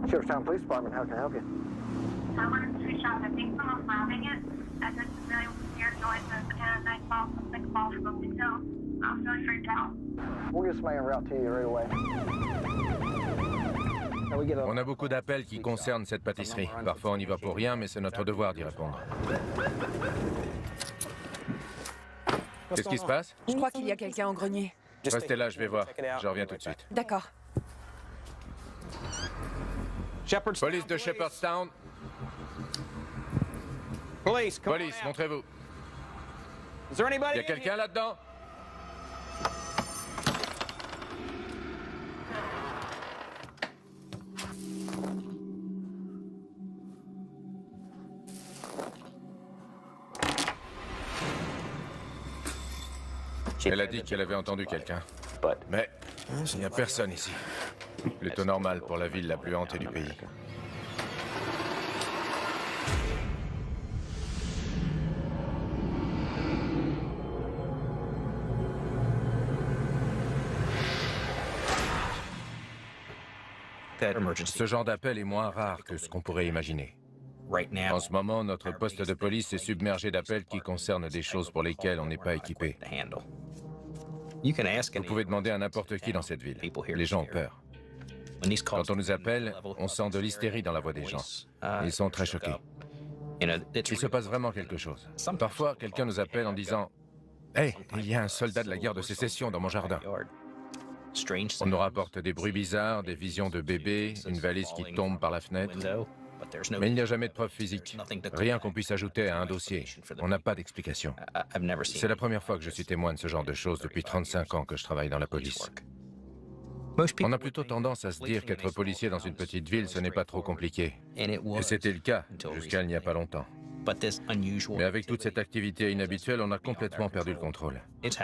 Shepherdstown Police Department, how can I help you? I wanted to reach out. I think someone's robbing it. I just really weird noises and I saw something fall from the window. I'm really freaked out. We'll get somebody en route to you right away. On a beaucoup d'appels qui concernent cette pâtisserie. Parfois on y va pour rien, mais c'est notre devoir d'y répondre. Qu'est-ce qui se passe? Je crois qu'il y a quelqu'un en grenier. Restez là, je vais voir. Je reviens tout de suite. D'accord. Police de Shepherdstown. Police, montrez-vous. Is there Il anybody y a quelqu'un là-dedans? Elle a dit qu'elle avait entendu quelqu'un. Mais il n'y a personne ici. Plutôt normal pour la ville la plus hantée du pays. Ce genre d'appel est moins rare que ce qu'on pourrait imaginer. En ce moment, notre poste de police est submergé d'appels qui concernent des choses pour lesquelles on n'est pas équipé. Vous pouvez demander à n'importe qui dans cette ville. Les gens ont peur. Quand on nous appelle, on sent de l'hystérie dans la voix des gens. Ils sont très choqués. Il se passe vraiment quelque chose. Parfois, quelqu'un nous appelle en disant « Hey, il y a un soldat de la guerre de sécession dans mon jardin ». On nous rapporte des bruits bizarres, des visions de bébés, une valise qui tombe par la fenêtre. Mais il n'y a jamais de preuve physique. Rien qu'on puisse ajouter à un dossier. On n'a pas d'explication. C'est la première fois que je suis témoin de ce genre de choses depuis 35 ans que je travaille dans la police. On a plutôt tendance à se dire qu'être policier dans une petite ville, ce n'est pas trop compliqué. Et c'était le cas, jusqu'à il n'y a pas longtemps. Mais avec toute cette activité inhabituelle, on a complètement perdu le contrôle.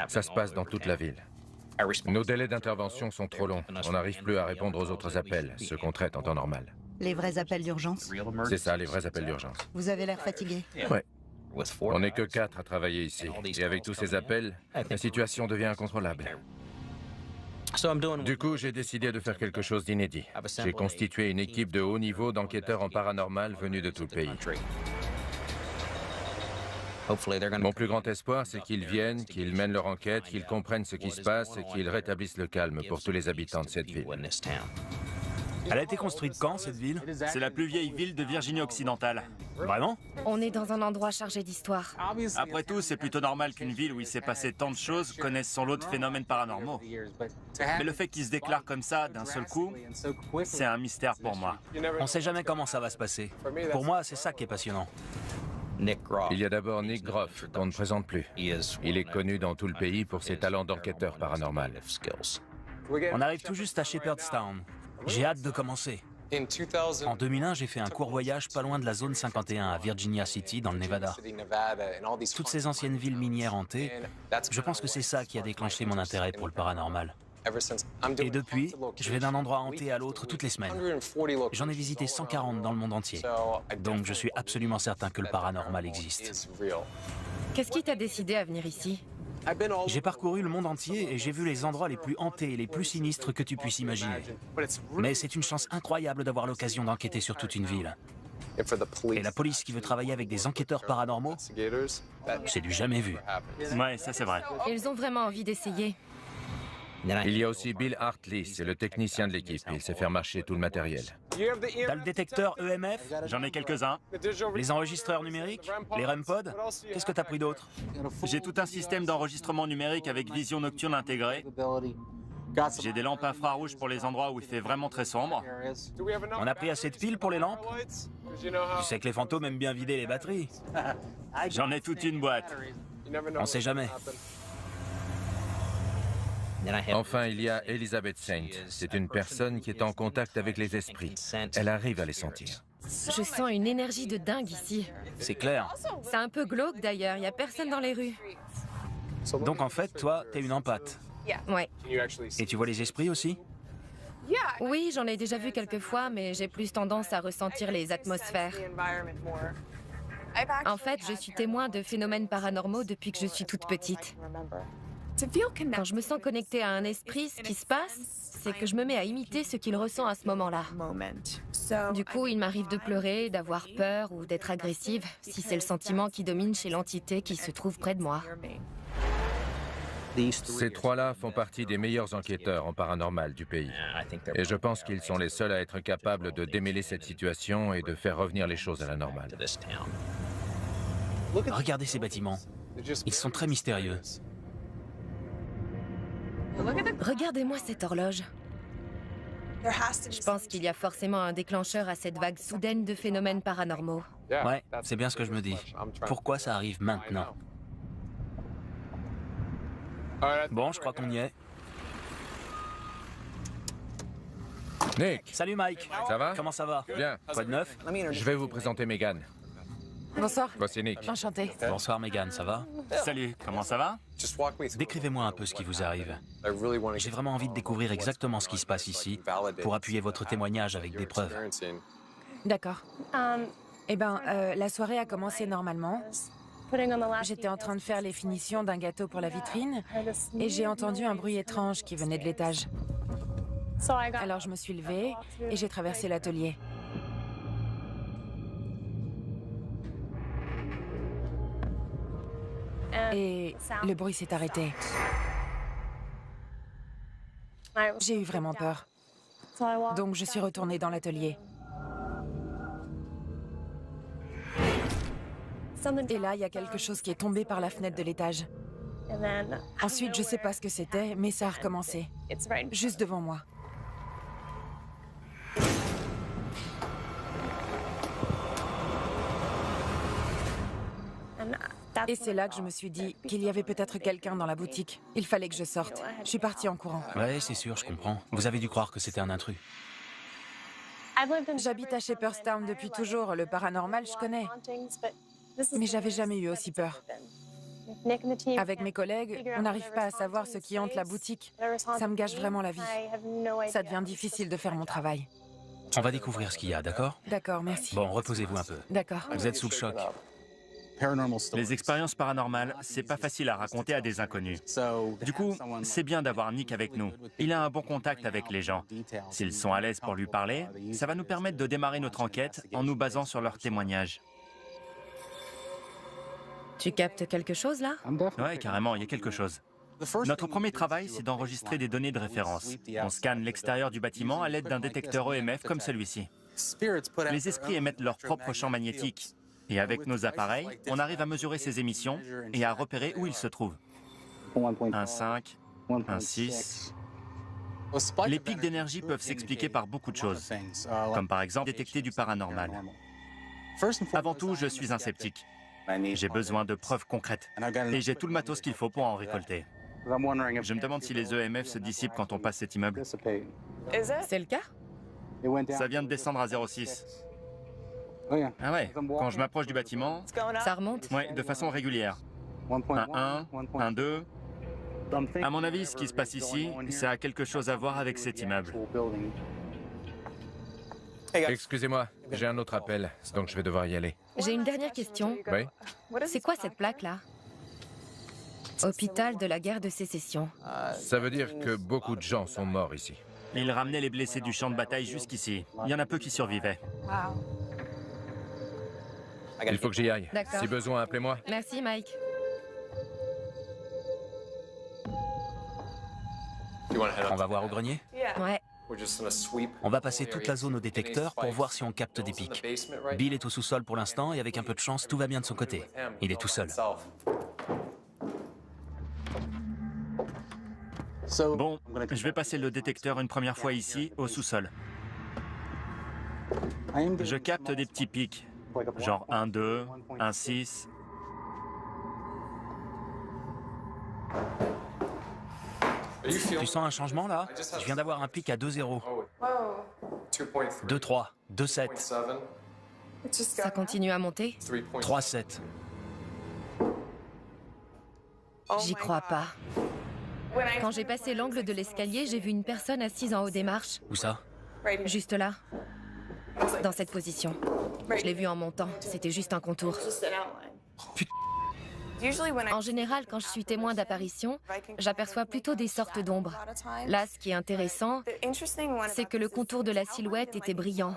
Ça se passe dans toute la ville. Nos délais d'intervention sont trop longs. On n'arrive plus à répondre aux autres appels, ceux qu'on traite en temps normal. Les vrais appels d'urgence? C'est ça, les vrais appels d'urgence. Vous avez l'air fatigué. Ouais. On n'est que 4 à travailler ici. Et avec tous ces appels, la situation devient incontrôlable. Du coup, j'ai décidé de faire quelque chose d'inédit. J'ai constitué une équipe de haut niveau d'enquêteurs en paranormal venus de tout le pays. Mon plus grand espoir, c'est qu'ils viennent, qu'ils mènent leur enquête, qu'ils comprennent ce qui se passe et qu'ils rétablissent le calme pour tous les habitants de cette ville. Elle a été construite quand, cette ville? C'est la plus vieille ville de Virginie occidentale. Vraiment? On est dans un endroit chargé d'histoire. Après tout, c'est plutôt normal qu'une ville où il s'est passé tant de choses connaisse son lot de phénomènes paranormaux. Mais le fait qu'ils se déclarent comme ça, d'un seul coup, c'est un mystère pour moi. On sait jamais comment ça va se passer. Pour moi, c'est ça qui est passionnant. Il y a d'abord Nick Groff, qu'on ne présente plus. Il est connu dans tout le pays pour ses talents d'enquêteur paranormal. On arrive tout juste à Shepherdstown. J'ai hâte de commencer. En 2001, j'ai fait un court voyage pas loin de la zone 51 à Virginia City, dans le Nevada. Toutes ces anciennes villes minières hantées, je pense que c'est ça qui a déclenché mon intérêt pour le paranormal. Et depuis, je vais d'un endroit hanté à l'autre toutes les semaines. J'en ai visité 140 dans le monde entier. Donc je suis absolument certain que le paranormal existe. Qu'est-ce qui t'a décidé à venir ici? J'ai parcouru le monde entier et j'ai vu les endroits les plus hantés et les plus sinistres que tu puisses imaginer. Mais c'est une chance incroyable d'avoir l'occasion d'enquêter sur toute une ville. Et la police qui veut travailler avec des enquêteurs paranormaux, c'est du jamais vu. Ouais, ça c'est vrai. Ils ont vraiment envie d'essayer. Il y a aussi Bill Hartley, c'est le technicien de l'équipe. Il sait faire marcher tout le matériel. T'as le détecteur EMF? J'en ai quelques-uns. Les enregistreurs numériques? Les REM-pods? Qu'est-ce que t'as pris d'autre? J'ai tout un système d'enregistrement numérique avec vision nocturne intégrée. J'ai des lampes infrarouges pour les endroits où il fait vraiment très sombre. On a pris assez de piles pour les lampes? Tu sais que les fantômes aiment bien vider les batteries. J'en ai toute une boîte. On sait jamais. Enfin, il y a Elizabeth Saint. C'est une personne qui est en contact avec les esprits. Elle arrive à les sentir. Je sens une énergie de dingue ici. C'est clair. C'est un peu glauque d'ailleurs, il n'y a personne dans les rues. Donc en fait, toi, t'es une empathe. Ouais. Et tu vois les esprits aussi? Oui, j'en ai déjà vu quelques fois, mais j'ai plus tendance à ressentir les atmosphères. En fait, je suis témoin de phénomènes paranormaux depuis que je suis toute petite. Quand je me sens connectée à un esprit, ce qui se passe, c'est que je me mets à imiter ce qu'il ressent à ce moment-là. Du coup, il m'arrive de pleurer, d'avoir peur ou d'être agressive, si c'est le sentiment qui domine chez l'entité qui se trouve près de moi. Ces trois-là font partie des meilleurs enquêteurs en paranormal du pays. Et je pense qu'ils sont les seuls à être capables de démêler cette situation et de faire revenir les choses à la normale. Regardez ces bâtiments. Ils sont très mystérieux. Regardez-moi cette horloge. Je pense qu'il y a forcément un déclencheur à cette vague soudaine de phénomènes paranormaux. Ouais, c'est bien ce que je me dis. Pourquoi ça arrive maintenant? Bon, je crois qu'on y est. Nick, Salut Mike. ça va? Comment ça va? Bien. Quoi de neuf? Je vais vous présenter Megan. Bonsoir. Voici Nick. Enchantée. Bonsoir Megan, ça va? Salut, comment ça va? Décrivez-moi un peu ce qui vous arrive. J'ai vraiment envie de découvrir exactement ce qui se passe ici pour appuyer votre témoignage avec des preuves. D'accord. Eh ben, la soirée a commencé normalement. J'étais en train de faire les finitions d'un gâteau pour la vitrine et j'ai entendu un bruit étrange qui venait de l'étage. Alors je me suis levée et j'ai traversé l'atelier. Et le bruit s'est arrêté. J'ai eu vraiment peur. Donc je suis retournée dans l'atelier. Et là, il y a quelque chose qui est tombé par la fenêtre de l'étage. Ensuite, je sais pas ce que c'était, mais ça a recommencé. Juste devant moi. Et c'est là que je me suis dit qu'il y avait peut-être quelqu'un dans la boutique. Il fallait que je sorte. Je suis partie en courant. Ouais, c'est sûr, je comprends. Vous avez dû croire que c'était un intrus. J'habite à Shepherdstown depuis toujours. Le paranormal, je connais. Mais j'avais jamais eu aussi peur. Avec mes collègues, on n'arrive pas à savoir ce qui hante la boutique. Ça me gâche vraiment la vie. Ça devient difficile de faire mon travail. On va découvrir ce qu'il y a, d'accord? D'accord, merci. Bon, reposez-vous un peu. D'accord. Vous êtes sous le choc. Les expériences paranormales, c'est pas facile à raconter à des inconnus. Du coup, c'est bien d'avoir Nick avec nous. Il a un bon contact avec les gens. S'ils sont à l'aise pour lui parler, ça va nous permettre de démarrer notre enquête en nous basant sur leurs témoignages. Tu captes quelque chose là? Ouais, carrément, il y a quelque chose. Notre premier travail, c'est d'enregistrer des données de référence. On scanne l'extérieur du bâtiment à l'aide d'un détecteur EMF comme celui-ci. Les esprits émettent leur propre champ magnétique. Et avec nos appareils, on arrive à mesurer ces émissions et à repérer où ils se trouvent. 1,5, 1,6... Les pics d'énergie peuvent s'expliquer par beaucoup de choses, comme par exemple détecter du paranormal. Avant tout, je suis un sceptique. J'ai besoin de preuves concrètes et j'ai tout le matos qu'il faut pour en récolter. Je me demande si les EMF se dissipent quand on passe cet immeuble. C'est le cas? Ça vient de descendre à 0,6. Ah ouais, quand je m'approche du bâtiment... Ça remonte? Ouais, de façon régulière. 1,1, 1,2... À mon avis, ce qui se passe ici, ça a quelque chose à voir avec cet immeuble. Excusez-moi, j'ai un autre appel, donc je vais devoir y aller. J'ai une dernière question. Oui? C'est quoi cette plaque-là? Hôpital de la guerre de sécession. Ça veut dire que beaucoup de gens sont morts ici. Ils ramenaient les blessés du champ de bataille jusqu'ici. Il y en a peu qui survivaient. Il faut que j'y aille. D'accord. Si besoin, appelez-moi. Merci Mike. On va voir au grenier? Ouais. On va passer toute la zone au détecteur pour voir si on capte des pics. Bill est au sous-sol pour l'instant et avec un peu de chance, tout va bien de son côté. Il est tout seul. Bon, je vais passer le détecteur une première fois ici, au sous-sol. Je capte des petits pics, genre 1,2, 1,6... Tu sens un changement là? Je viens d'avoir un pic à 2,0. 2,3, 2,7, Ça continue à monter? 3,7. J'y crois pas. Quand j'ai passé l'angle de l'escalier, j'ai vu une personne assise en haut des marches. Où ça? Juste là. Dans cette position. Je l'ai vue en montant. C'était juste un contour. En général, quand je suis témoin d'apparition, j'aperçois plutôt des sortes d'ombres. Là, ce qui est intéressant, c'est que le contour de la silhouette était brillant.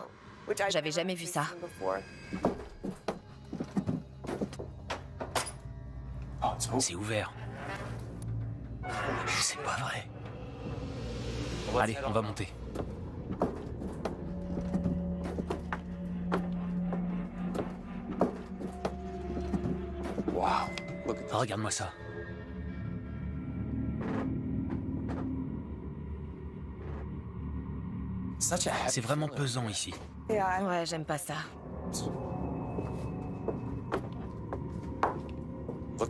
J'avais jamais vu ça. C'est ouvert. C'est pas vrai. Allez, on va monter. Waouh, regarde-moi ça. C'est vraiment pesant ici. Ouais, j'aime pas ça.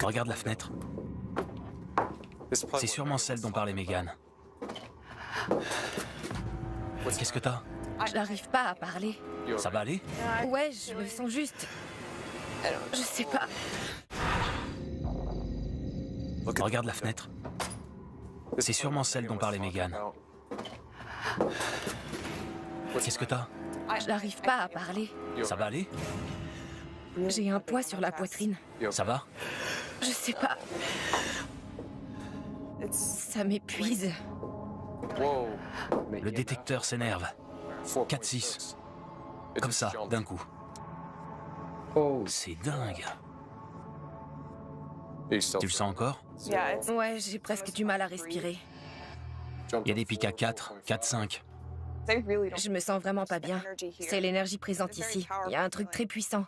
Regarde la fenêtre. C'est sûrement celle dont parlait Megan. Qu'est-ce que t'as? J'arrive pas à parler. Ça va aller? Ouais, je me sens juste... Je sais pas. Regarde la fenêtre. C'est sûrement celle dont parlait Megan. Qu'est-ce que t'as? J'arrive pas à parler. Ça va aller? J'ai un poids sur la poitrine. Ça va? Je sais pas. Ça m'épuise. Le détecteur s'énerve. 4-6. Comme ça, d'un coup. C'est dingue. Tu le sens encore? Ouais, j'ai presque du mal à respirer. Il y a des pics à 4, 4-5. Je me sens vraiment pas bien. C'est l'énergie présente ici. Il y a un truc très puissant.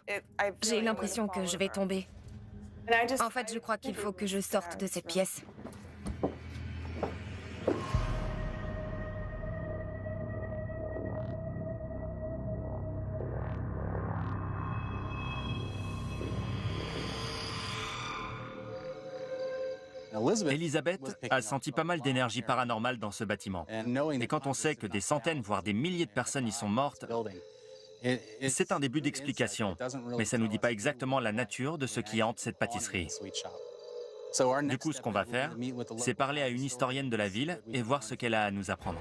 J'ai l'impression que je vais tomber. En fait, je crois qu'il faut que je sorte de cette pièce. Elizabeth a senti pas mal d'énergie paranormale dans ce bâtiment. Et quand on sait que des centaines, voire des milliers de personnes y sont mortes, c'est un début d'explication, mais ça ne nous dit pas exactement la nature de ce qui hante cette pâtisserie. Du coup, ce qu'on va faire, c'est parler à une historienne de la ville et voir ce qu'elle a à nous apprendre.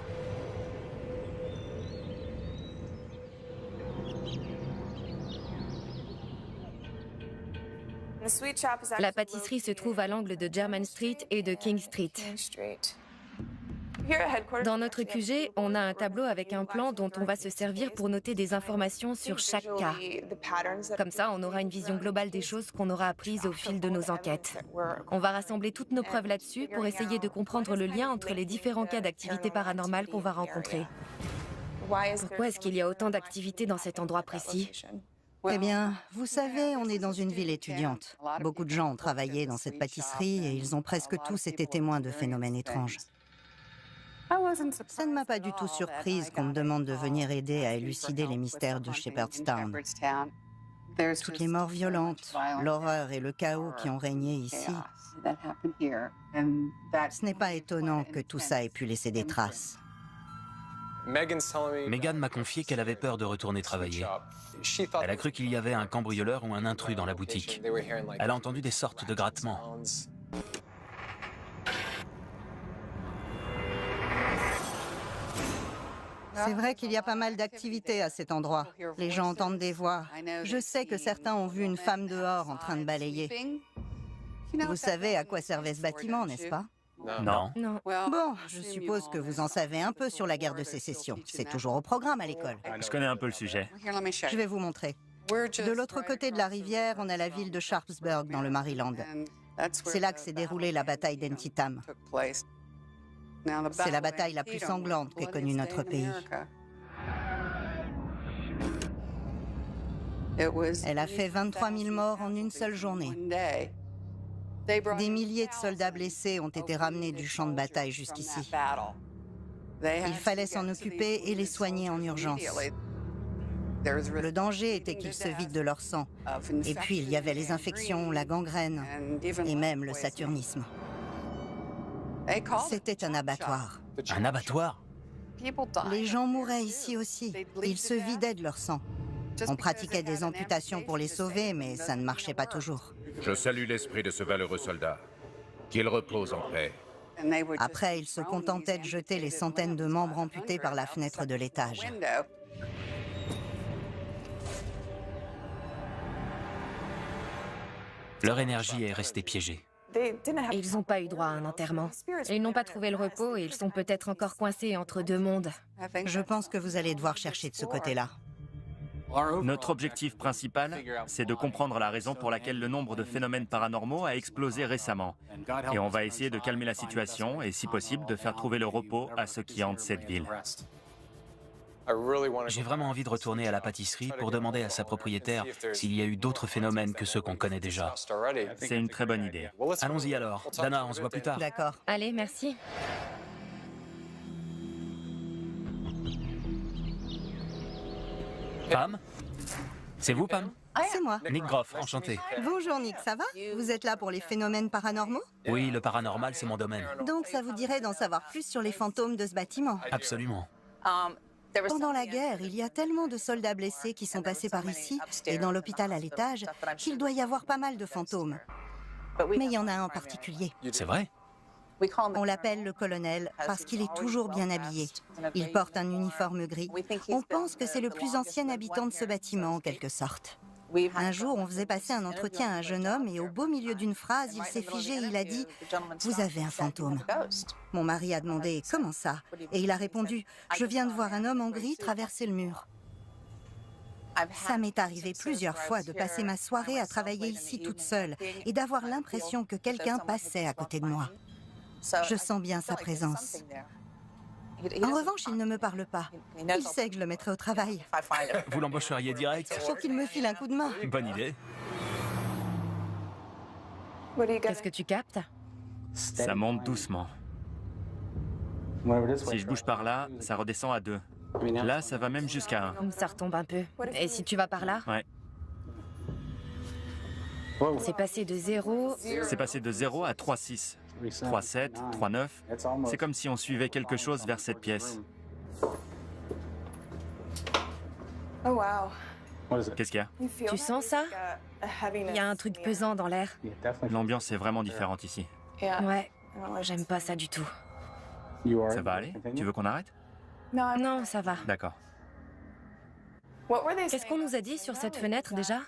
La pâtisserie se trouve à l'angle de Jermyn Street et de King Street. Dans notre QG, on a un tableau avec un plan dont on va se servir pour noter des informations sur chaque cas. Comme ça, on aura une vision globale des choses qu'on aura apprises au fil de nos enquêtes. On va rassembler toutes nos preuves là-dessus pour essayer de comprendre le lien entre les différents cas d'activité paranormale qu'on va rencontrer. Pourquoi est-ce qu'il y a autant d'activités dans cet endroit précis? Eh bien, vous savez, on est dans une ville étudiante. Beaucoup de gens ont travaillé dans cette pâtisserie et ils ont presque tous été témoins de phénomènes étranges. Ça ne m'a pas du tout surprise qu'on me demande de venir aider à élucider les mystères de Shepherdstown. Toutes les morts violentes, l'horreur et le chaos qui ont régné ici. Ce n'est pas étonnant que tout ça ait pu laisser des traces. Megan m'a confié qu'elle avait peur de retourner travailler. Elle a cru qu'il y avait un cambrioleur ou un intrus dans la boutique. Elle a entendu des sortes de grattements. C'est vrai qu'il y a pas mal d'activités à cet endroit. Les gens entendent des voix. Je sais que certains ont vu une femme dehors en train de balayer. Vous savez à quoi servait ce bâtiment, n'est-ce pas? Non. Non. Bon, je suppose que vous en savez un peu sur la guerre de sécession. C'est toujours au programme à l'école. Je connais un peu le sujet. Je vais vous montrer. De l'autre côté de la rivière, on a la ville de Sharpsburg, dans le Maryland. C'est là que s'est déroulée la bataille d'Antietam. C'est la bataille la plus sanglante qu'ait connue notre pays. Elle a fait 23 000 morts en une seule journée. Des milliers de soldats blessés ont été ramenés du champ de bataille jusqu'ici. Il fallait s'en occuper et les soigner en urgence. Le danger était qu'ils se vident de leur sang. Et puis il y avait les infections, la gangrène et même le saturnisme. C'était un abattoir. Un abattoir? Les gens mouraient ici aussi. Ils se vidaient de leur sang. On pratiquait des amputations pour les sauver, mais ça ne marchait pas toujours. Je salue l'esprit de ce valeureux soldat. Qu'il repose en paix. Après, ils se contentaient de jeter les centaines de membres amputés par la fenêtre de l'étage. Leur énergie est restée piégée. Ils n'ont pas eu droit à un enterrement. Ils n'ont pas trouvé le repos et ils sont peut-être encore coincés entre deux mondes. Je pense que vous allez devoir chercher de ce côté-là. Notre objectif principal, c'est de comprendre la raison pour laquelle le nombre de phénomènes paranormaux a explosé récemment. Et on va essayer de calmer la situation et, si possible, de faire trouver le repos à ceux qui hantent cette ville. J'ai vraiment envie de retourner à la pâtisserie pour demander à sa propriétaire s'il y a eu d'autres phénomènes que ceux qu'on connaît déjà. C'est une très bonne idée. Allons-y alors. Dana, on se voit plus tard. D'accord. Allez, merci. Pam? C'est vous, Pam? C'est moi. Nick Groff, enchanté. Bonjour Nick, ça va? Vous êtes là pour les phénomènes paranormaux? Oui, le paranormal, c'est mon domaine. Donc ça vous dirait d'en savoir plus sur les fantômes de ce bâtiment? Absolument. Pendant la guerre, il y a tellement de soldats blessés qui sont passés par ici et dans l'hôpital à l'étage qu'il doit y avoir pas mal de fantômes. Mais il y en a un en particulier. C'est vrai? On l'appelle le colonel parce qu'il est toujours bien habillé. Il porte un uniforme gris. On pense que c'est le plus ancien habitant de ce bâtiment en quelque sorte. Un jour, on faisait passer un entretien à un jeune homme et au beau milieu d'une phrase, il s'est figé et il a dit « Vous avez un fantôme ». Mon mari a demandé « Comment ça ?» Et il a répondu « Je viens de voir un homme en gris traverser le mur ». Ça m'est arrivé plusieurs fois de passer ma soirée à travailler ici toute seule et d'avoir l'impression que quelqu'un passait à côté de moi. Je sens bien sa présence. En revanche, il ne me parle pas. Il sait que je le mettrai au travail. Vous l'embaucheriez direct? Faut qu'il me file un coup de main. Bonne idée. Qu'est-ce que tu captes? Ça monte doucement. Si je bouge par là, ça redescend à 2. Là, ça va même jusqu'à 1. Ça retombe un peu. Et si tu vas par là? Ouais. C'est passé de 0... C'est passé de 0 à 3,6. 3,7, 3,9. C'est comme si on suivait quelque chose vers cette pièce. Qu'est-ce qu'il y a? Tu sens ça? Il y a un truc pesant dans l'air. L'ambiance est vraiment différente ici. Ouais, j'aime pas ça du tout. Ça va aller? Tu veux qu'on arrête? Non, ça va. D'accord. Qu'est-ce qu'on nous a dit sur cette fenêtre déjà?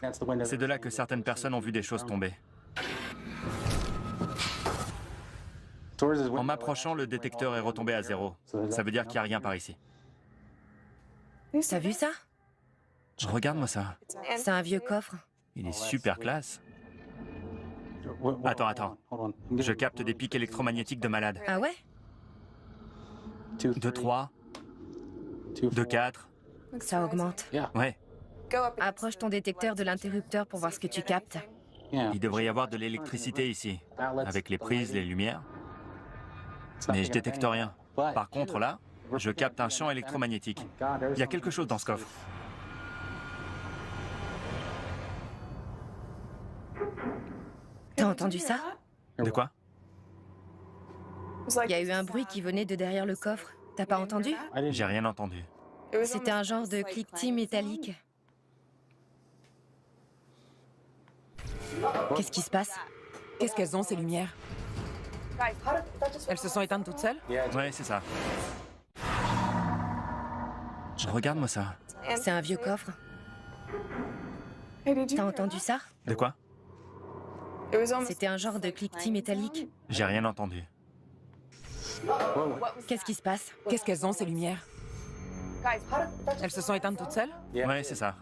C'est de là que certaines personnes ont vu des choses tomber. En m'approchant, le détecteur est retombé à 0. Ça veut dire qu'il n'y a rien par ici. T'as vu ça? Regarde-moi ça. C'est un vieux coffre. Il est super classe. Attends. Je capte des pics électromagnétiques de malade. Ah ouais? 2,3. 2,4. Ça augmente. Ouais. Approche ton détecteur de l'interrupteur pour voir ce que tu captes. Il devrait y avoir de l'électricité ici, avec les prises, les lumières. Mais je détecte rien. Par contre, là, je capte un champ électromagnétique. Il y a quelque chose dans ce coffre. T'as entendu ça? De quoi? Il y a eu un bruit qui venait de derrière le coffre. T'as pas entendu? J'ai rien entendu. C'était un genre de cliquetis métallique. Qu'est-ce qui se passe? Qu'est-ce qu'elles ont, ces lumières? Elles se sont éteintes toutes seules? Ouais, c'est ça. Regarde-moi ça. C'est un vieux coffre. T'as entendu ça? De quoi? C'était un genre de cliquetis métallique. J'ai rien entendu. Qu'est-ce qui se passe? Qu'est-ce qu'elles ont, ces lumières? Elles se sont éteintes toutes seules? Ouais, c'est ça.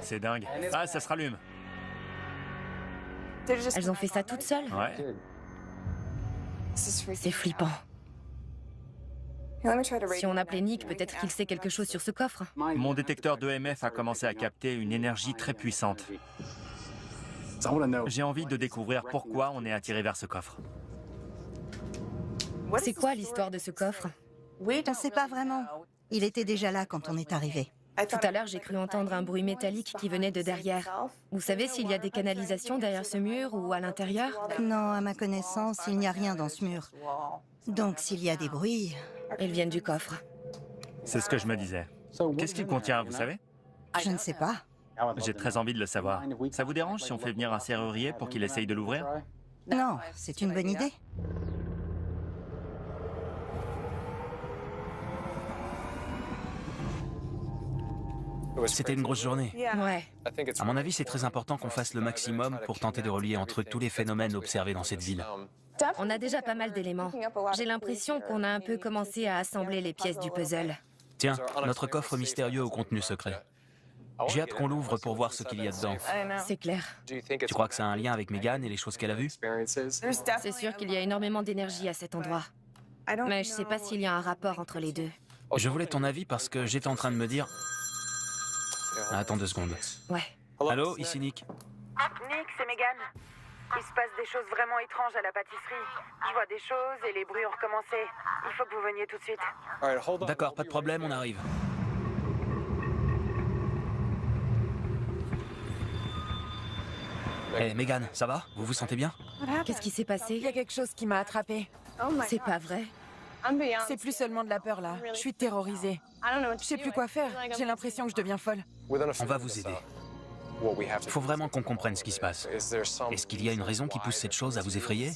C'est dingue. Ah, ça se rallume. Elles ont fait ça toutes seules? Ouais. C'est flippant. Si on appelait Nick, peut-être qu'il sait quelque chose sur ce coffre. Mon détecteur d'EMF a commencé à capter une énergie très puissante. J'ai envie de découvrir pourquoi on est attiré vers ce coffre. C'est quoi l'histoire de ce coffre? On ne sait pas vraiment. Il était déjà là quand on est arrivé. Tout à l'heure, j'ai cru entendre un bruit métallique qui venait de derrière. Vous savez s'il y a des canalisations derrière ce mur ou à l'intérieur? Non, à ma connaissance, il n'y a rien dans ce mur. Donc s'il y a des bruits... Ils viennent du coffre. C'est ce que je me disais. Qu'est-ce qu'il contient, vous savez? Je ne sais pas. J'ai très envie de le savoir. Ça vous dérange si on fait venir un serrurier pour qu'il essaye de l'ouvrir? Non, c'est une bonne idée. C'était une grosse journée. Ouais. À mon avis, c'est très important qu'on fasse le maximum pour tenter de relier entre tous les phénomènes observés dans cette ville. On a déjà pas mal d'éléments. J'ai l'impression qu'on a un peu commencé à assembler les pièces du puzzle. Tiens, notre coffre mystérieux au contenu secret. J'ai hâte qu'on l'ouvre pour voir ce qu'il y a dedans. C'est clair. Tu crois que ça a un lien avec Megan et les choses qu'elle a vues? C'est sûr qu'il y a énormément d'énergie à cet endroit. Mais je sais pas s'il y a un rapport entre les deux. Je voulais ton avis parce que j'étais en train de me dire... Attends 2 secondes. Ouais. Allô, ici Nick. Nick, c'est Megan. Il se passe des choses vraiment étranges à la pâtisserie. Je vois des choses et les bruits ont recommencé. Il faut que vous veniez tout de suite. D'accord, pas de problème, on arrive. Hé, Megan, ça va? Vous vous sentez bien? Qu'est-ce qui s'est passé? Il y a quelque chose qui m'a attrapée. C'est pas vrai. C'est plus seulement de la peur là. Je suis terrorisée. Je sais plus quoi faire. J'ai l'impression que je deviens folle. On va vous aider. Il faut vraiment qu'on comprenne ce qui se passe. Est-ce qu'il y a une raison qui pousse cette chose à vous effrayer?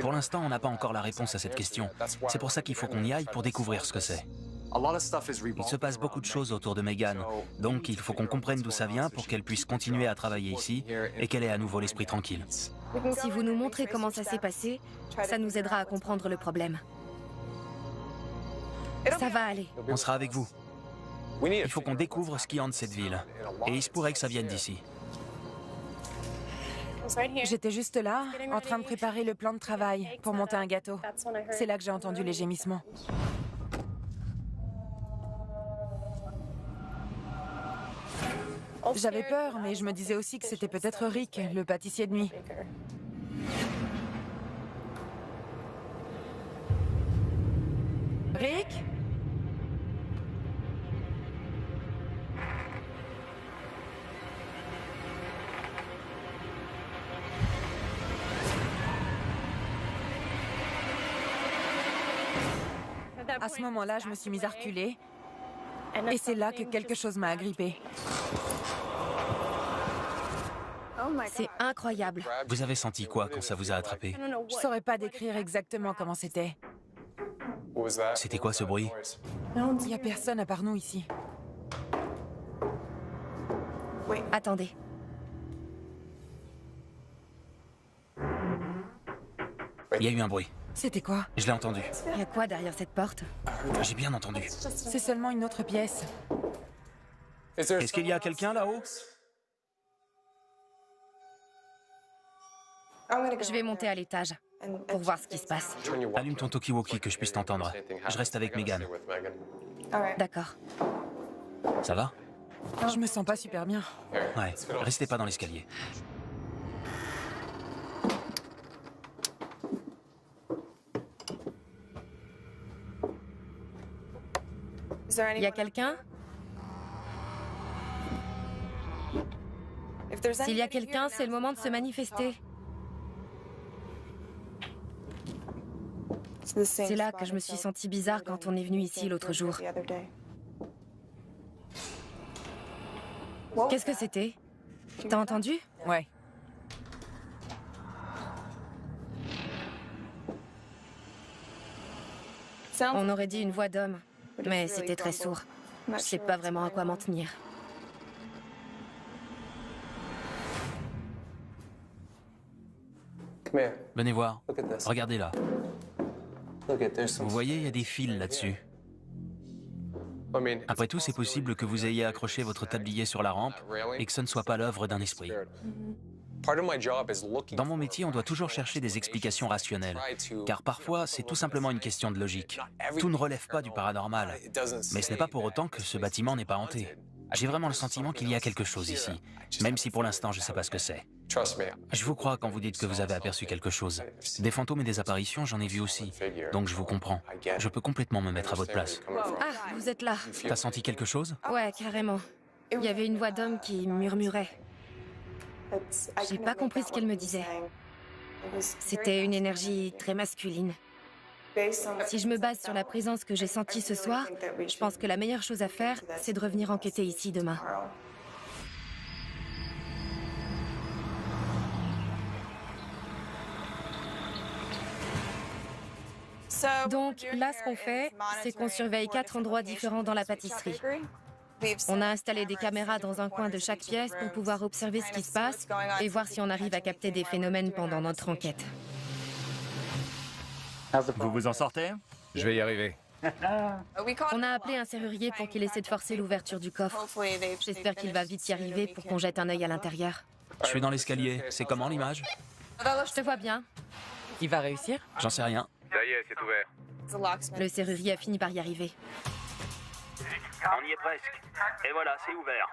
Pour l'instant, on n'a pas encore la réponse à cette question. C'est pour ça qu'il faut qu'on y aille pour découvrir ce que c'est. Il se passe beaucoup de choses autour de Megan, donc il faut qu'on comprenne d'où ça vient pour qu'elle puisse continuer à travailler ici et qu'elle ait à nouveau l'esprit tranquille. Si vous nous montrez comment ça s'est passé, ça nous aidera à comprendre le problème. Ça va aller. On sera avec vous. Il faut qu'on découvre ce qui hante cette ville. Et il se pourrait que ça vienne d'ici. J'étais juste là, en train de préparer le plan de travail pour monter un gâteau. C'est là que j'ai entendu les gémissements. J'avais peur, mais je me disais aussi que c'était peut-être Rick, le pâtissier de nuit. Rick? À ce moment-là, je me suis mise à reculer. Et c'est là que quelque chose m'a agrippée. C'est incroyable. Vous avez senti quoi quand ça vous a attrapé? Je saurais pas décrire exactement comment c'était. C'était quoi ce bruit? Il y a personne à part nous ici. Attendez. Il y a eu un bruit. C'était quoi? Je l'ai entendu. Il y a quoi derrière cette porte? J'ai bien entendu. C'est seulement une autre pièce. Est-ce qu'il y a quelqu'un là-haut? Je vais monter à l'étage pour voir ce qui se passe. Allume ton talkie-walkie que je puisse t'entendre. Je reste avec Megan. D'accord. Ça va? Je me sens pas super bien. Ouais, restez pas dans l'escalier. Il y a quelqu'un? S'il y a quelqu'un, c'est le moment de se manifester. C'est là que je me suis sentie bizarre quand on est venu ici l'autre jour. Qu'est-ce que c'était? T'as entendu? Ouais. On aurait dit une voix d'homme, mais c'était très sourd. Je sais pas vraiment à quoi m'en tenir. Venez voir. Regardez là. Vous voyez, il y a des fils là-dessus. Après tout, c'est possible que vous ayez accroché votre tablier sur la rampe et que ce ne soit pas l'œuvre d'un esprit. Dans mon métier, on doit toujours chercher des explications rationnelles, car parfois, c'est tout simplement une question de logique. Tout ne relève pas du paranormal, mais ce n'est pas pour autant que ce bâtiment n'est pas hanté. J'ai vraiment le sentiment qu'il y a quelque chose ici, même si pour l'instant, je ne sais pas ce que c'est. Je vous crois quand vous dites que vous avez aperçu quelque chose. Des fantômes et des apparitions, j'en ai vu aussi, donc je vous comprends. Je peux complètement me mettre à votre place. Ah, vous êtes là. T'as senti quelque chose? Ouais, carrément. Il y avait une voix d'homme qui murmurait. J'ai pas compris ce qu'elle me disait. C'était une énergie très masculine. Si je me base sur la présence que j'ai sentie ce soir, je pense que la meilleure chose à faire, c'est de revenir enquêter ici demain. Donc là, ce qu'on fait, c'est qu'on surveille 4 endroits différents dans la pâtisserie. On a installé des caméras dans un coin de chaque pièce pour pouvoir observer ce qui se passe et voir si on arrive à capter des phénomènes pendant notre enquête. Vous vous en sortez? Je vais y arriver. On a appelé un serrurier pour qu'il essaie de forcer l'ouverture du coffre. J'espère qu'il va vite y arriver pour qu'on jette un œil à l'intérieur. Je suis dans l'escalier. C'est comment l'image? Je te vois bien. Il va réussir? J'en sais rien. Ça y est, c'est ouvert. Le serrurier a fini par y arriver. On y est presque. Et voilà, c'est ouvert.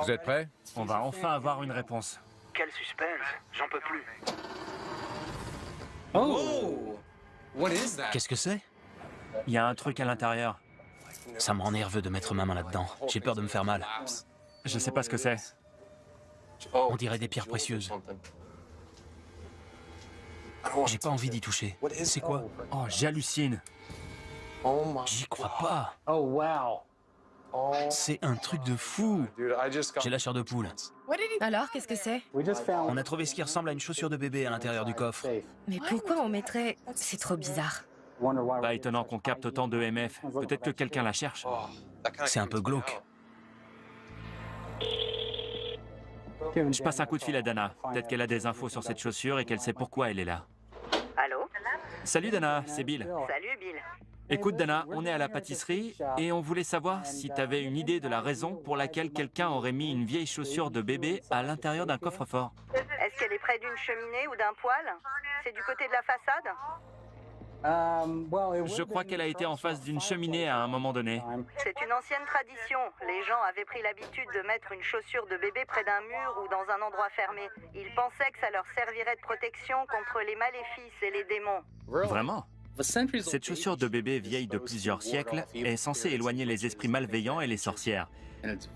Vous êtes prêts? On va enfin avoir une réponse. Quel suspense. J'en peux plus. Oh! What is that? Qu'est-ce que c'est? Il y a un truc à l'intérieur. Ça me rend nerveux de mettre ma main là-dedans. J'ai peur de me faire mal. Je sais pas ce que c'est. On dirait des pierres précieuses. J'ai pas envie d'y toucher. C'est quoi? Oh, j'hallucine. J'y crois pas. Oh, wow. C'est un truc de fou. J'ai la chair de poule. Alors, qu'est-ce que c'est? On a trouvé ce qui ressemble à une chaussure de bébé à l'intérieur du coffre. Mais pourquoi on mettrait... C'est trop bizarre. Pas étonnant qu'on capte autant de EMF. Peut-être que quelqu'un la cherche. C'est un peu glauque. Je passe un coup de fil à Dana. Peut-être qu'elle a des infos sur cette chaussure et qu'elle sait pourquoi elle est là. Allô? Salut Dana, c'est Bill. Salut Bill. Écoute Dana, on est à la pâtisserie et on voulait savoir si tu avais une idée de la raison pour laquelle quelqu'un aurait mis une vieille chaussure de bébé à l'intérieur d'un coffre-fort. Est-ce qu'elle est près d'une cheminée ou d'un poêle? C'est du côté de la façade? Je crois qu'elle a été en face d'une cheminée à un moment donné. C'est une ancienne tradition. Les gens avaient pris l'habitude de mettre une chaussure de bébé près d'un mur ou dans un endroit fermé. Ils pensaient que ça leur servirait de protection contre les maléfices et les démons. Vraiment? Cette chaussure de bébé vieille de plusieurs siècles est censée éloigner les esprits malveillants et les sorcières.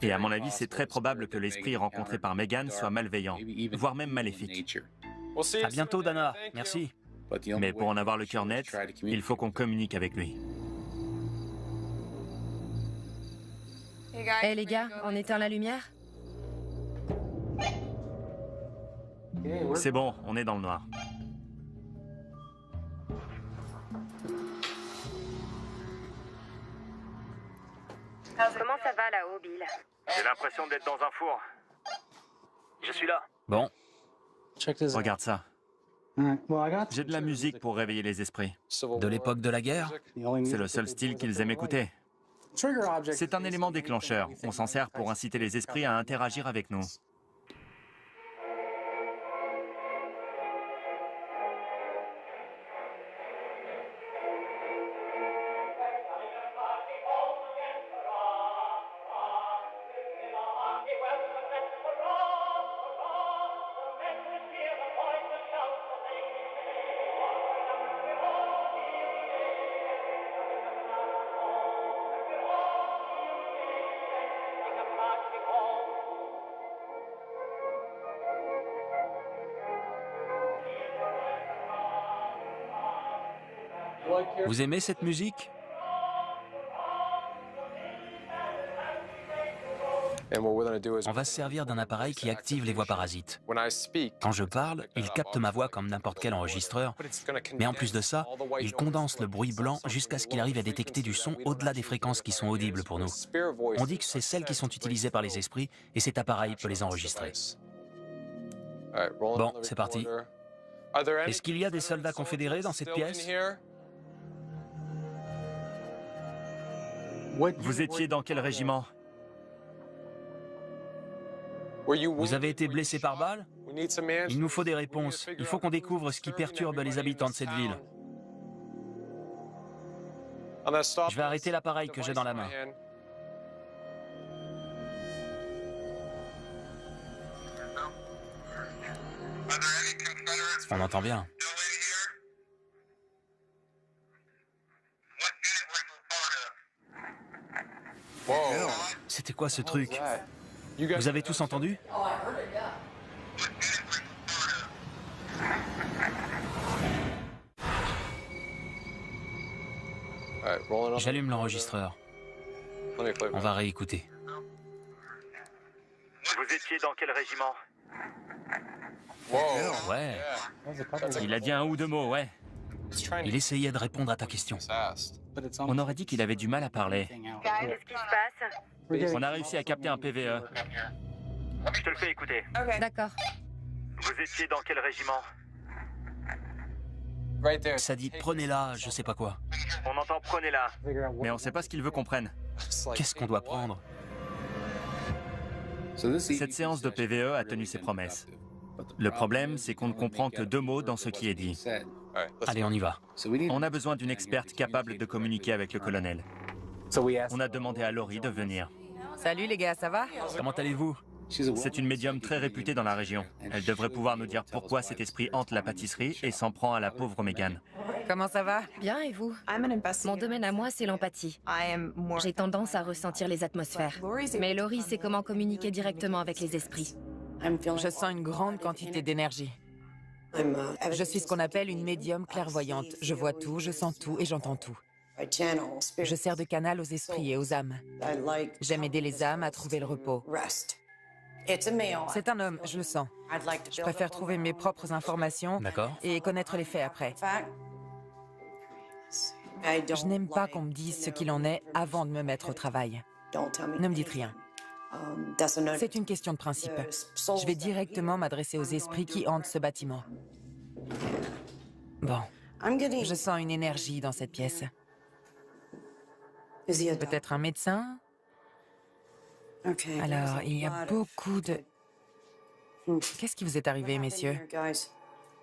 Et à mon avis, c'est très probable que l'esprit rencontré par Megan soit malveillant, voire même maléfique. À bientôt, Dana. Merci. Mais pour en avoir le cœur net, il faut qu'on communique avec lui. Hé les gars, on éteint la lumière? C'est bon, on est dans le noir. Comment ça va là-haut, Bill? J'ai l'impression d'être dans un four. Je suis là. Bon. Regarde ça. J'ai de la musique pour réveiller les esprits. De l'époque de la guerre? C'est le seul style qu'ils aiment écouter. C'est un élément déclencheur. On s'en sert pour inciter les esprits à interagir avec nous. Vous aimez cette musique? On va se servir d'un appareil qui active les voix parasites. Quand je parle, il capte ma voix comme n'importe quel enregistreur, mais en plus de ça, il condense le bruit blanc jusqu'à ce qu'il arrive à détecter du son au-delà des fréquences qui sont audibles pour nous. On dit que c'est celles qui sont utilisées par les esprits et cet appareil peut les enregistrer. Bon, c'est parti. Est-ce qu'il y a des soldats confédérés dans cette pièce? Vous étiez dans quel régiment? Vous avez été blessé par balle? Il nous faut des réponses. Il faut qu'on découvre ce qui perturbe les habitants de cette ville. Je vais arrêter l'appareil que j'ai dans la main. On entend bien. C'était quoi ce truc? Vous avez tous entendu? J'allume l'enregistreur. On va réécouter. Vous étiez dans quel régiment? Ouais. Il a dit un ou deux mots, ouais. Il essayait de répondre à ta question. On aurait dit qu'il avait du mal à parler. Qu'est-ce qui se passe? On a réussi à capter un PVE. Je te le fais écouter. D'accord. Vous étiez dans quel régiment? Ça dit « prenez-la », je sais pas quoi. On entend prenez-la, mais on sait pas ce qu'il veut qu'on prenne. Qu'est-ce qu'on doit prendre? Cette séance de PVE a tenu ses promesses. Le problème, c'est qu'on ne comprend que 2 mots dans ce qui est dit. Allez, on y va. On a besoin d'une experte capable de communiquer avec le colonel. On a demandé à Laurie de venir. Salut les gars, ça va? Comment allez-vous? C'est une médium très réputée dans la région. Elle devrait pouvoir nous dire pourquoi cet esprit hante la pâtisserie et s'en prend à la pauvre Megan. Comment ça va? Bien, et vous? Mon domaine à moi, c'est l'empathie. J'ai tendance à ressentir les atmosphères. Mais Laurie sait comment communiquer directement avec les esprits. Je sens une grande quantité d'énergie. Je suis ce qu'on appelle une médium clairvoyante. Je vois tout, je sens tout et j'entends tout. Je sers de canal aux esprits et aux âmes. J'aime aider les âmes à trouver le repos. C'est un homme, je le sens. Je préfère trouver mes propres informations et connaître les faits après. Je n'aime pas qu'on me dise ce qu'il en est avant de me mettre au travail. Ne me dites rien. C'est une question de principe. Je vais directement m'adresser aux esprits qui hantent ce bâtiment. Bon, je sens une énergie dans cette pièce. Peut-être un médecin? Alors, il y a beaucoup de... Qu'est-ce qui vous est arrivé, messieurs?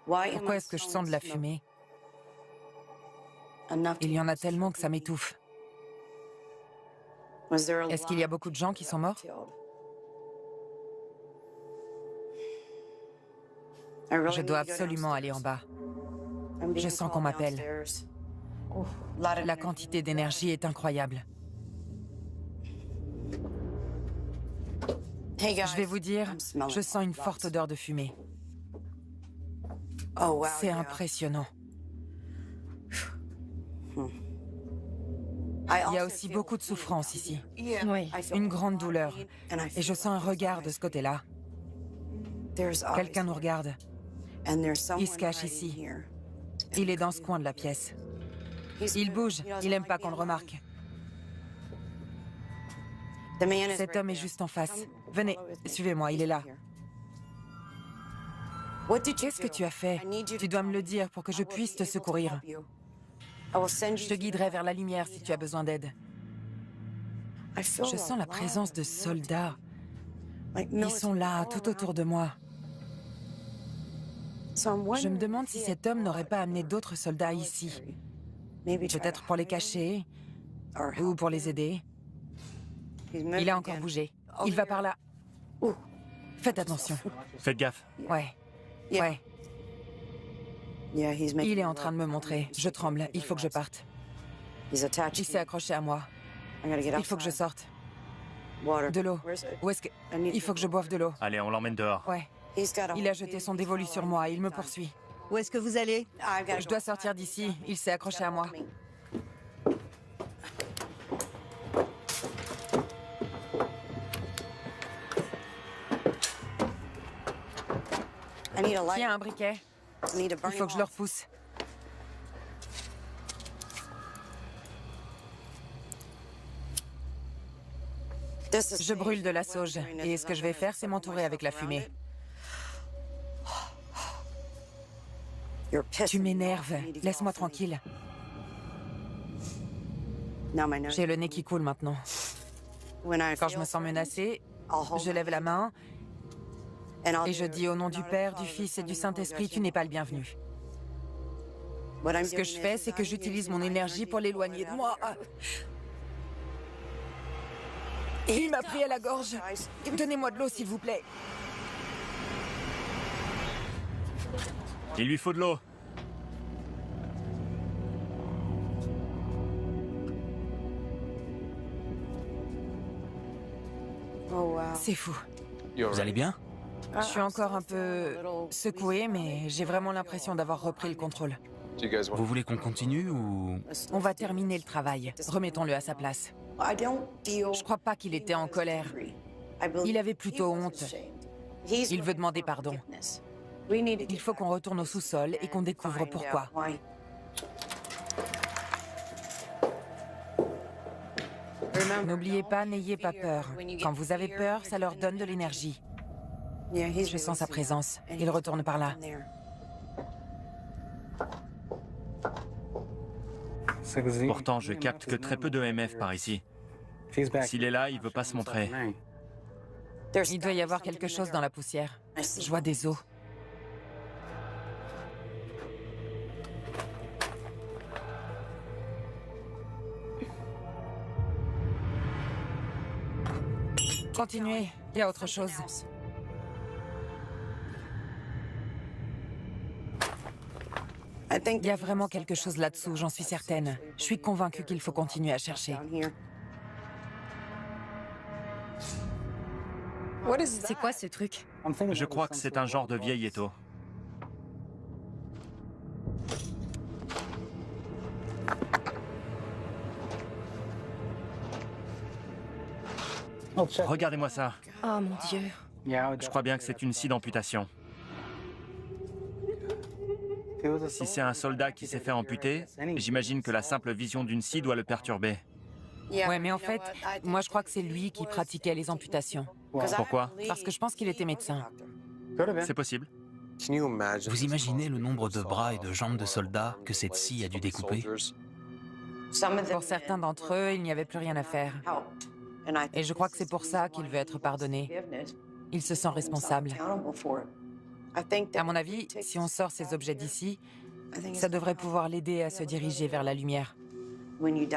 Pourquoi est-ce que je sens de la fumée? Il y en a tellement que ça m'étouffe. Est-ce qu'il y a beaucoup de gens qui sont morts? Je dois absolument aller en bas. Je sens qu'on m'appelle. La quantité d'énergie est incroyable. Je vais vous dire, je sens une forte odeur de fumée. C'est impressionnant. Il y a aussi beaucoup de souffrance ici. Oui. Une grande douleur. Et je sens un regard de ce côté-là. Quelqu'un nous regarde. Il se cache ici. Il est dans ce coin de la pièce. Il bouge. Il n'aime pas qu'on le remarque. Cet homme est juste en face. Venez, suivez-moi, il est là. Qu'est-ce que tu as fait? Tu dois me le dire pour que je puisse te secourir. Je te guiderai vers la lumière si tu as besoin d'aide. Je sens la présence de soldats. Ils sont là, tout autour de moi. Je me demande si cet homme n'aurait pas amené d'autres soldats ici. Peut-être pour les cacher, ou pour les aider. Il a encore bougé. Il va par là. Faites attention. Faites gaffe. Ouais. Ouais. Il est en train de me montrer. Je tremble. Il faut que je parte. Il s'est accroché à moi. Il faut que je sorte. De l'eau. Où est-ce que... Il faut que je boive de l'eau. Allez, on l'emmène dehors. Ouais. Il a jeté son dévolu sur moi. Il me poursuit. Où est-ce que vous allez? Je dois sortir d'ici. Il s'est accroché à moi. Tiens, un briquet. Il faut que je le repousse. Je brûle de la sauge. Et ce que je vais faire, c'est m'entourer avec la fumée. Tu m'énerves. Laisse-moi tranquille. J'ai le nez qui coule maintenant. Quand je me sens menacée, je lève la main et je dis au nom du Père, du Fils et du Saint-Esprit, tu n'es pas le bienvenu. Ce que je fais, c'est que j'utilise mon énergie pour l'éloigner de moi. Il m'a pris à la gorge. Donnez-moi de l'eau, s'il vous plaît. Il lui faut de l'eau. C'est fou. Vous allez bien? Je suis encore un peu secouée, mais j'ai vraiment l'impression d'avoir repris le contrôle. Vous voulez qu'on continue ou... On va terminer le travail. Remettons-le à sa place. Je crois pas qu'il était en colère. Il avait plutôt honte. Il veut demander pardon. Il faut qu'on retourne au sous-sol et qu'on découvre pourquoi. N'oubliez pas, n'ayez pas peur. Quand vous avez peur, ça leur donne de l'énergie. Je sens sa présence. Il retourne par là. Pourtant, je capte que très peu d'EMF par ici. S'il est là, il veut pas se montrer. Il doit y avoir quelque chose dans la poussière. Je vois des os. Continuez, il y a autre chose. Il y a vraiment quelque chose là-dessous, j'en suis certaine. Je suis convaincue qu'il faut continuer à chercher. C'est quoi ce truc? Je crois que c'est un genre de vieil étau. Regardez-moi ça. Oh mon Dieu. Je crois bien que c'est une scie d'amputation. Si c'est un soldat qui s'est fait amputer, j'imagine que la simple vision d'une scie doit le perturber. Ouais, mais en fait, moi je crois que c'est lui qui pratiquait les amputations. Pourquoi? Parce que je pense qu'il était médecin. C'est possible. Vous imaginez le nombre de bras et de jambes de soldats que cette scie a dû découper? Pour certains d'entre eux, il n'y avait plus rien à faire. Et je crois que c'est pour ça qu'il veut être pardonné. Il se sent responsable. À mon avis, si on sort ces objets d'ici, ça devrait pouvoir l'aider à se diriger vers la lumière.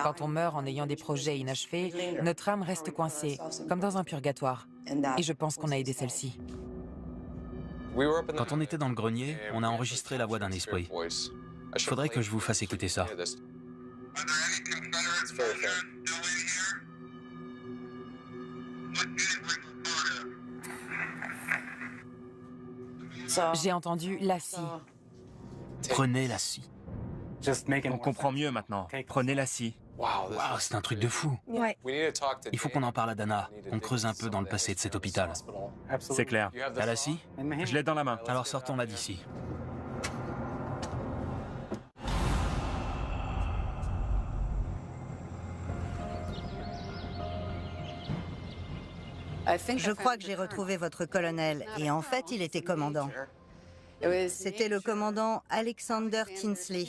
Quand on meurt en ayant des projets inachevés, notre âme reste coincée, comme dans un purgatoire. Et je pense qu'on a aidé celle-ci. Quand on était dans le grenier, on a enregistré la voix d'un esprit. Il faudrait que je vous fasse écouter ça. J'ai entendu la scie. Prenez la scie. On comprend mieux maintenant. Prenez la scie. Waouh, c'est un truc de fou. Ouais. Il faut qu'on en parle à Dana. On creuse un peu dans le passé de cet hôpital. C'est clair. T'as la scie? Je l'ai dans la main. Alors sortons-la d'ici. Je crois que j'ai retrouvé votre colonel, et en fait, il était commandant. C'était le commandant Alexander Tinsley,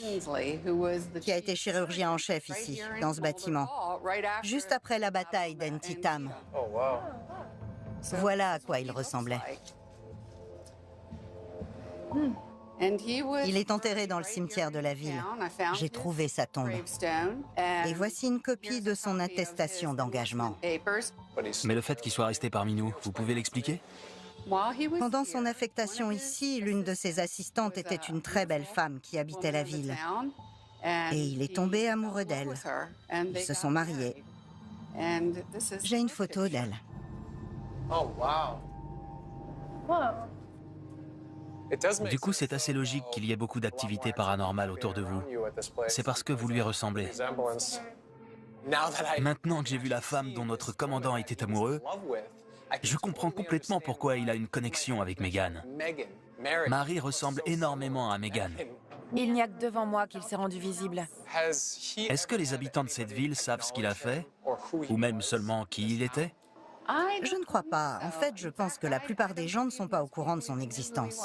qui a été chirurgien en chef ici, dans ce bâtiment, juste après la bataille d'Antietam. Voilà à quoi il ressemblait. Il est enterré dans le cimetière de la ville. J'ai trouvé sa tombe. Et voici une copie de son attestation d'engagement. Mais le fait qu'il soit resté parmi nous, vous pouvez l'expliquer? Pendant son affectation ici, l'une de ses assistantes était une très belle femme qui habitait la ville. Et il est tombé amoureux d'elle. Ils se sont mariés. J'ai une photo d'elle. Oh, wow. Du coup, c'est assez logique qu'il y ait beaucoup d'activités paranormales autour de vous. C'est parce que vous lui ressemblez. Maintenant que j'ai vu la femme dont notre commandant était amoureux, je comprends complètement pourquoi il a une connexion avec Megan. Mary ressemble énormément à Megan. Il n'y a que devant moi qu'il s'est rendu visible. Est-ce que les habitants de cette ville savent ce qu'il a fait? Ou même seulement qui il était? Je ne crois pas. En fait, je pense que la plupart des gens ne sont pas au courant de son existence.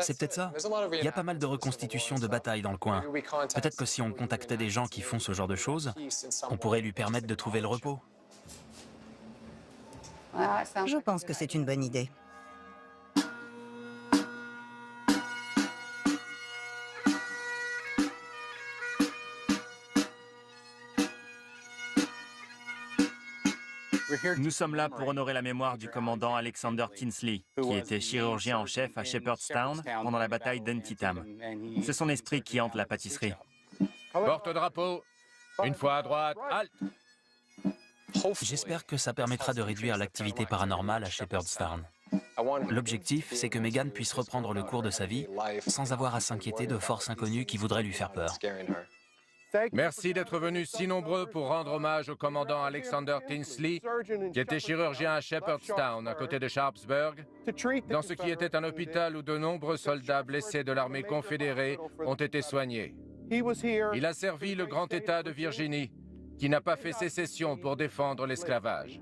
C'est peut-être ça. Il y a pas mal de reconstitutions de batailles dans le coin. Peut-être que si on contactait des gens qui font ce genre de choses, on pourrait lui permettre de trouver le repos. Je pense que c'est une bonne idée. Nous sommes là pour honorer la mémoire du commandant Alexander Tinsley, qui était chirurgien en chef à Shepherdstown pendant la bataille d'Antietam. C'est son esprit qui hante la pâtisserie. Porte-drapeau. Une fois à droite, halte. J'espère que ça permettra de réduire l'activité paranormale à Shepherdstown. L'objectif, c'est que Megan puisse reprendre le cours de sa vie sans avoir à s'inquiéter de forces inconnues qui voudraient lui faire peur. Merci d'être venus si nombreux pour rendre hommage au commandant Alexander Tinsley, qui était chirurgien à Shepherdstown, à côté de Sharpsburg, dans ce qui était un hôpital où de nombreux soldats blessés de l'armée confédérée ont été soignés. Il a servi le grand État de Virginie, qui n'a pas fait sécession pour défendre l'esclavage.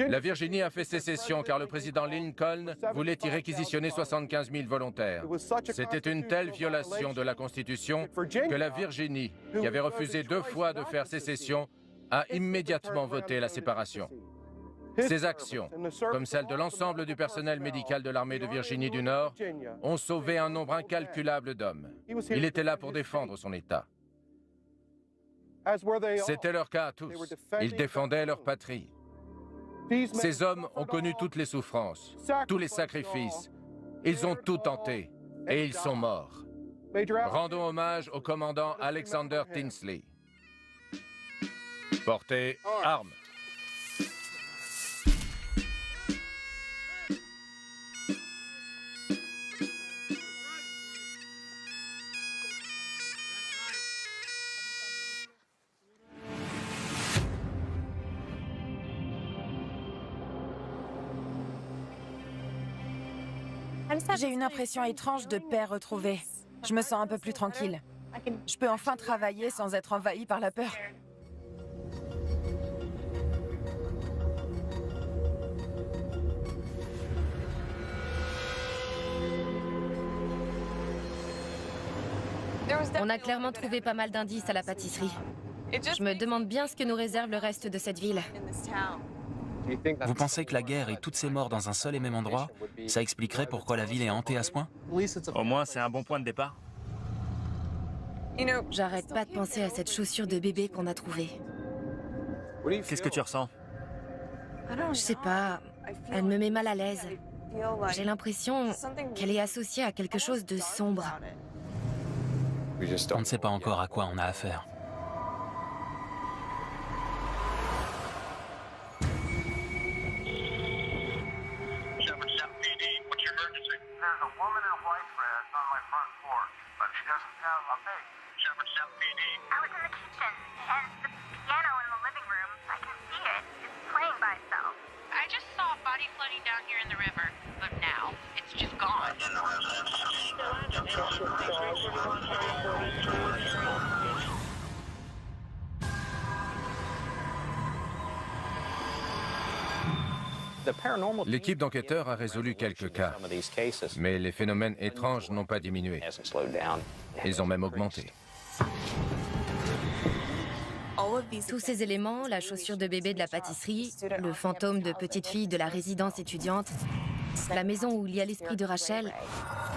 La Virginie a fait sécession car le président Lincoln voulait y réquisitionner 75 000 volontaires. C'était une telle violation de la Constitution que la Virginie, qui avait refusé 2 fois de faire sécession, a immédiatement voté la séparation. Ces actions, comme celles de l'ensemble du personnel médical de l'armée de Virginie du Nord, ont sauvé un nombre incalculable d'hommes. Il était là pour défendre son État. C'était leur cas à tous. Ils défendaient leur patrie. Ces hommes ont connu toutes les souffrances, tous les sacrifices. Ils ont tout tenté et ils sont morts. Rendons hommage au commandant Alexander Tinsley. Portez armes. J'ai une impression étrange de paix retrouvée. Je me sens un peu plus tranquille. Je peux enfin travailler sans être envahie par la peur. On a clairement trouvé pas mal d'indices à la pâtisserie. Je me demande bien ce que nous réserve le reste de cette ville. Vous pensez que la guerre et toutes ces morts dans un seul et même endroit, ça expliquerait pourquoi la ville est hantée à ce point? Au moins, c'est un bon point de départ. J'arrête pas de penser à cette chaussure de bébé qu'on a trouvée. Qu'est-ce que tu ressens? Je sais pas, elle me met mal à l'aise. J'ai l'impression qu'elle est associée à quelque chose de sombre. On ne sait pas encore à quoi on a affaire. L'équipe d'enquêteurs a résolu quelques cas, mais les phénomènes étranges n'ont pas diminué. Ils ont même augmenté. Tous ces éléments, la chaussure de bébé de la pâtisserie, le fantôme de petite fille de la résidence étudiante, la maison où il y a l'esprit de Rachel,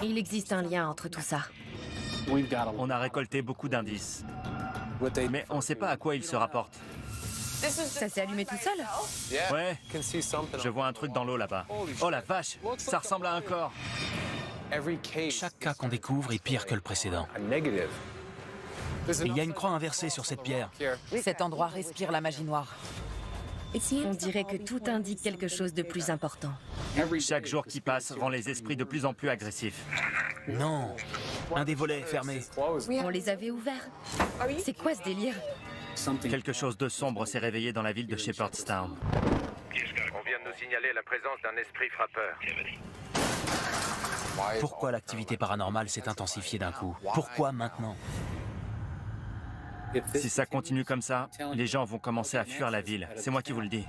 il existe un lien entre tout ça. On a récolté beaucoup d'indices, mais on ne sait pas à quoi ils se rapportent. Ça s'est allumé tout seul? Ouais, je vois un truc dans l'eau là-bas. Oh la vache, ça ressemble à un corps. Chaque cas qu'on découvre est pire que le précédent. Il y a une croix inversée sur cette pierre. Cet endroit respire la magie noire. On dirait que tout indique quelque chose de plus important. Chaque jour qui passe rend les esprits de plus en plus agressifs. Non, un des volets est fermé. On les avait ouverts. C'est quoi ce délire? Quelque chose de sombre s'est réveillé dans la ville de Shepherdstown. On vient de nous signaler la présence d'un esprit frappeur. Pourquoi l'activité paranormale s'est intensifiée d'un coup? Pourquoi maintenant? Si ça continue comme ça, les gens vont commencer à fuir la ville. C'est moi qui vous le dis.